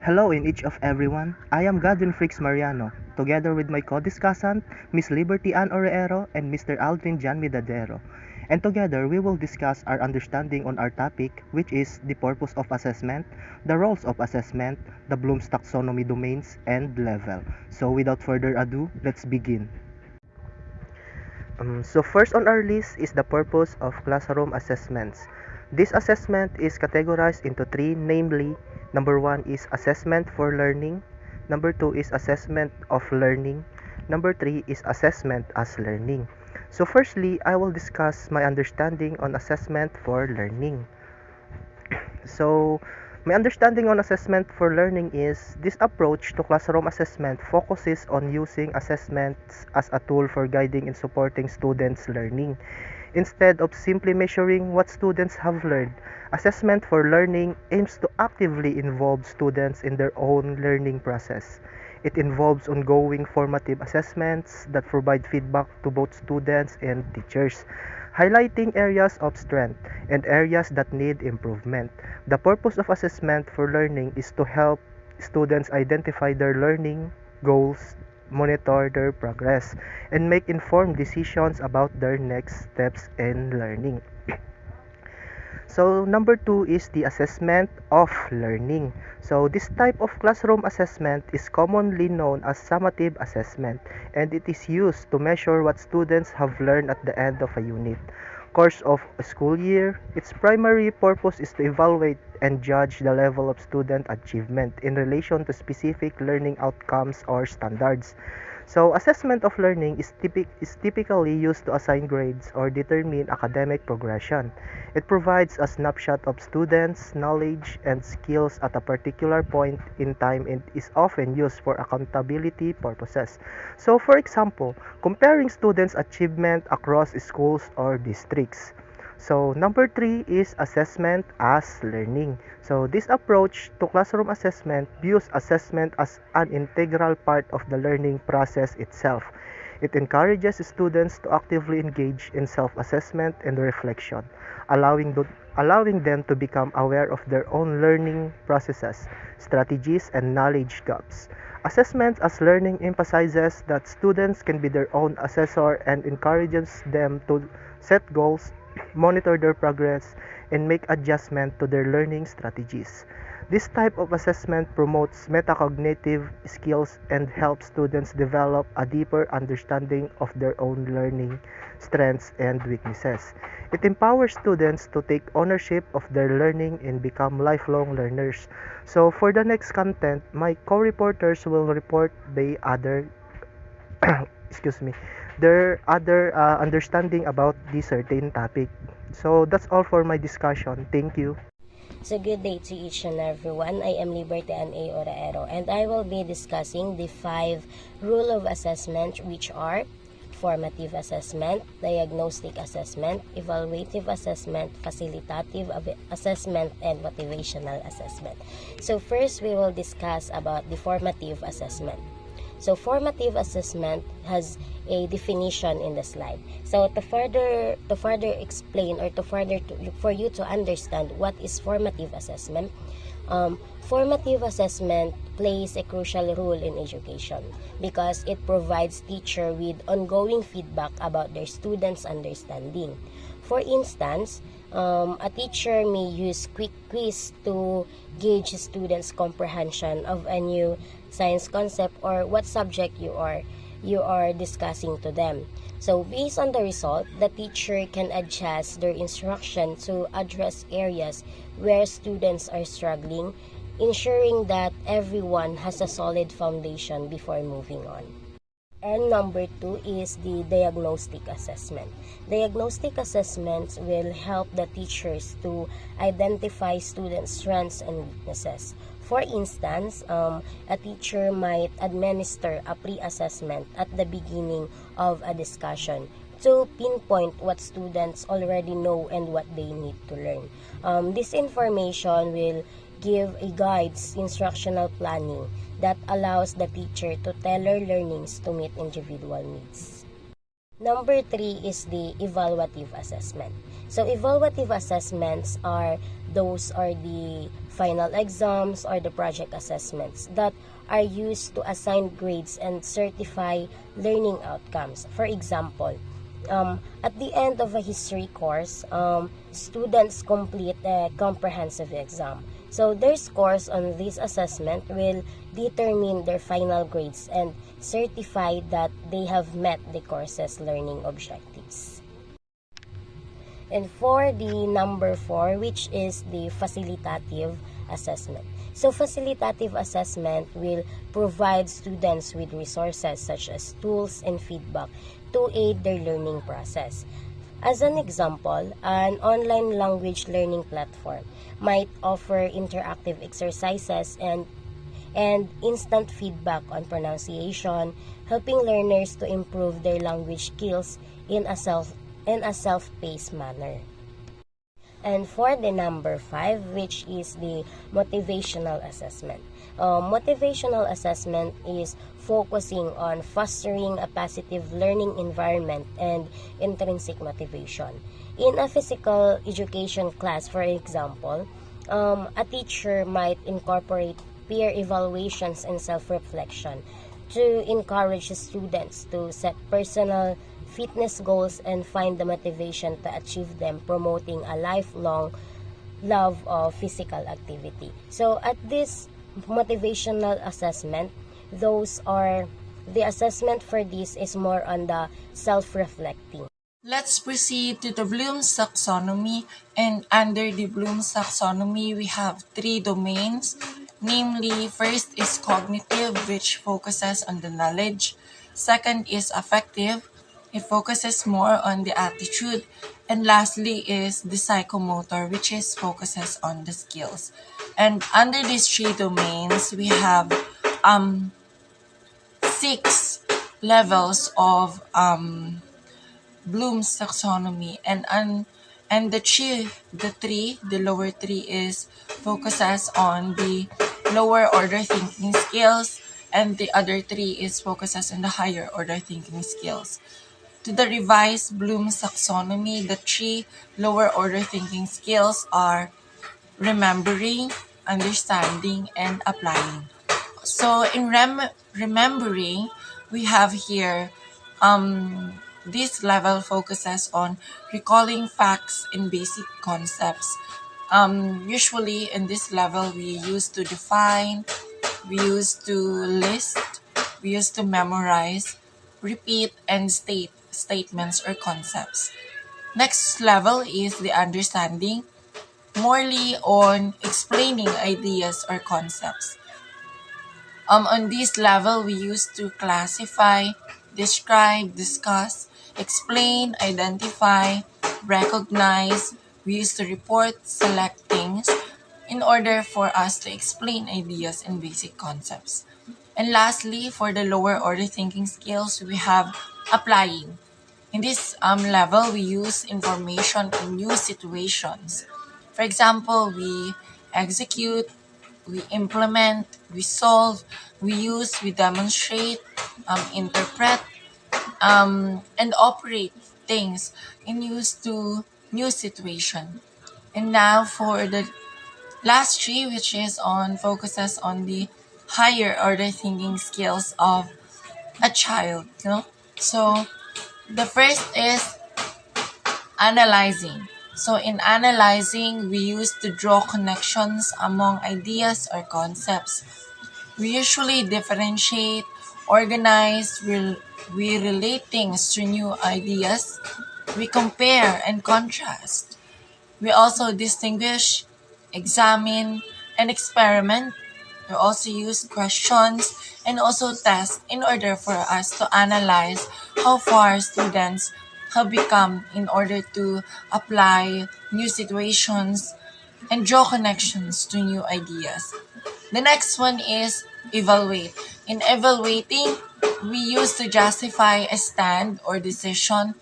Hello in each of everyone. I am Godwin Fricks Mariano, together with my co-discussant, Miss Liberty Ann Oreero and Mr. Aldrin Jan Midadero. And together we will discuss our understanding on our topic, which is the purpose of assessment, the roles of assessment, the Bloom's taxonomy domains, and level. So without further ado, let's begin. So first on our list is the purpose of classroom assessments. This assessment is categorized into three, namely, number one is assessment for learning, number two is assessment of learning, number three is assessment as learning. So firstly, I will discuss my understanding on assessment for learning. So, my understanding on assessment for learning is this approach to classroom assessment focuses on using assessments as a tool for guiding and supporting students' learning. Instead of simply measuring what students have learned, assessment for learning aims to actively involve students in their own learning process. It involves ongoing formative assessments that provide feedback to both students and teachers, highlighting areas of strength and areas that need improvement. The purpose of assessment for learning is to help students identify their learning goals, monitor their progress, and make informed decisions about their next steps in learning. So number two is the assessment of learning. So this type of classroom assessment is commonly known as summative assessment, and it is used to measure what students have learned at the end of a unit course of a school year. Its primary purpose is to evaluate and judge the level of student achievement in relation to specific learning outcomes or standards. So, assessment of learning is typically used to assign grades or determine academic progression. It provides a snapshot of students' knowledge and skills at a particular point in time and is often used for accountability purposes. So, for example, comparing students' achievement across schools or districts. So, number three is assessment as learning. So, this approach to classroom assessment views assessment as an integral part of the learning process itself. It encourages students to actively engage in self-assessment and reflection, allowing them to become aware of their own learning processes, strategies, and knowledge gaps. Assessment as learning emphasizes that students can be their own assessor and encourages them to set goals, monitor their progress, and make adjustment to their learning strategies. This type of assessment promotes metacognitive skills and helps students develop a deeper understanding of their own learning strengths and weaknesses. It empowers students to take ownership of their learning and become lifelong learners. So for the next content, my co-reporters will report the other excuse me, their other understanding about this certain topic. So that's all for my discussion. Thank you. So good day to each and everyone. I am Liberty Ann A. Oraero, and I will be discussing the 5 rule of assessment, which are formative assessment, diagnostic assessment, evaluative assessment, facilitative assessment, and motivational assessment. So first, we will discuss about the formative assessment. So formative assessment has a definition in the slide. So to further explain, or for you to understand what is formative assessment, formative assessment plays a crucial role in education because it provides teacher with ongoing feedback about their students' understanding. For instance, a teacher may use quick quiz to gauge students' comprehension of a new science concept or what subject you are discussing to them. So based on the result, the teacher can adjust their instruction to address areas where students are struggling, ensuring that everyone has a solid foundation before moving on. And number 2 is the diagnostic assessment. Diagnostic assessments will help the teachers to identify students' strengths and weaknesses. For instance, a teacher might administer a pre-assessment at the beginning of a discussion to pinpoint what students already know and what they need to learn. This information will give a guides instructional planning that allows the teacher to tailor learnings to meet individual needs. Number three is the evaluative assessment. So evaluative assessments are the final exams or the project assessments that are used to assign grades and certify learning outcomes. For example, at the end of a history course, students complete a comprehensive exam. So their scores on this assessment will determine their final grades and certify that they have met the course's learning objectives. And for the number 4, which is the facilitative assessment. So facilitative assessment will provide students with resources such as tools and feedback to aid their learning process. As an example, an online language learning platform might offer interactive exercises and instant feedback on pronunciation, helping learners to improve their language skills in a self-paced manner. And for the number 5, which is the motivational assessment. Motivational assessment is focusing on fostering a positive learning environment and intrinsic motivation. In a physical education class, for example, a teacher might incorporate peer evaluations and self-reflection to encourage students to set personal fitness goals and find the motivation to achieve them, promoting a lifelong love of physical activity. So at this motivational assessment, the assessment for this is more on the self-reflecting. Let's proceed to the Bloom's taxonomy, and under the Bloom's taxonomy, we have 3 domains. Namely, first is cognitive, which focuses on the knowledge. Second is affective, it focuses more on the attitude. And lastly is the psychomotor, which focuses on the skills. And under these 3 domains, we have 6 levels of Bloom's taxonomy, and the lower three is focuses on the lower order thinking skills, and the other 3 is focuses on the higher order thinking skills. To the revised Bloom's taxonomy, the 3 lower order thinking skills are remembering, understanding, and applying. So in remembering, we have here this level focuses on recalling facts and basic concepts. Usually in this level, we used to define, we used to list, we used to memorize, repeat, and state statements or concepts. Next level is the understanding, morely on explaining ideas or concepts. On this level, we used to classify, describe, discuss, explain, identify, recognize. We used to report, select things in order for us to explain ideas and basic concepts. And lastly, for the lower order thinking skills, we have applying. In this level, we use information in new situations. For example, we execute, we implement, we solve, we use, we demonstrate, interpret, and operate things in use to new situation. And now for the last 3, which is on focuses on the higher order thinking skills of a child. So the first is analyzing. So in analyzing, we use to draw connections among ideas or concepts. We usually differentiate, organize, we relate things to new ideas, we compare and contrast. We also distinguish, examine, and experiment. We also use questions and also test in order for us to analyze how far students have become in order to apply new situations and draw connections to new ideas. The next one is evaluate. In evaluating, we use to justify a stand or decision.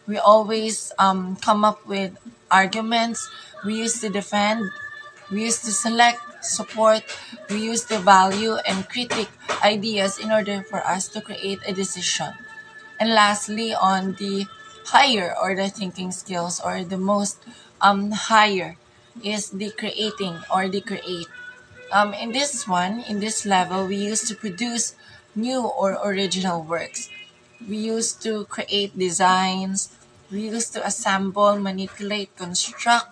We always come up with arguments. We use to defend. We use to select, support. We use to value and critique ideas in order for us to create a decision. And lastly, on the higher order thinking skills, or the most higher, is the creating or the create. In this level, we used to produce new or original works. We used to create designs. We used to assemble, manipulate, construct,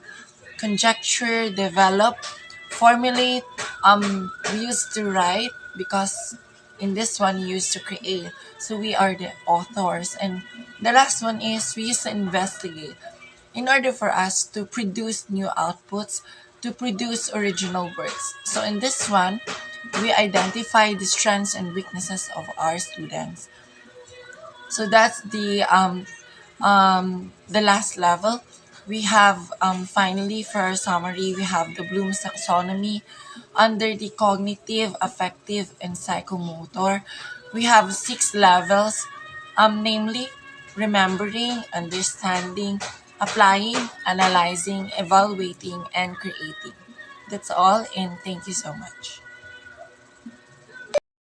conjecture, develop, formulate. We used to write, because in this one we used to create. So we are the authors. And the last one is we used to investigate in order for us to produce new outputs, to produce original works. So in this one, we identify the strengths and weaknesses of our students. So that's the last level. We have finally, for our summary, we have the Bloom's taxonomy. Under the cognitive, affective, and psychomotor, we have 6 levels, namely remembering, understanding, applying, analyzing, evaluating, and creating. That's all, and thank you so much.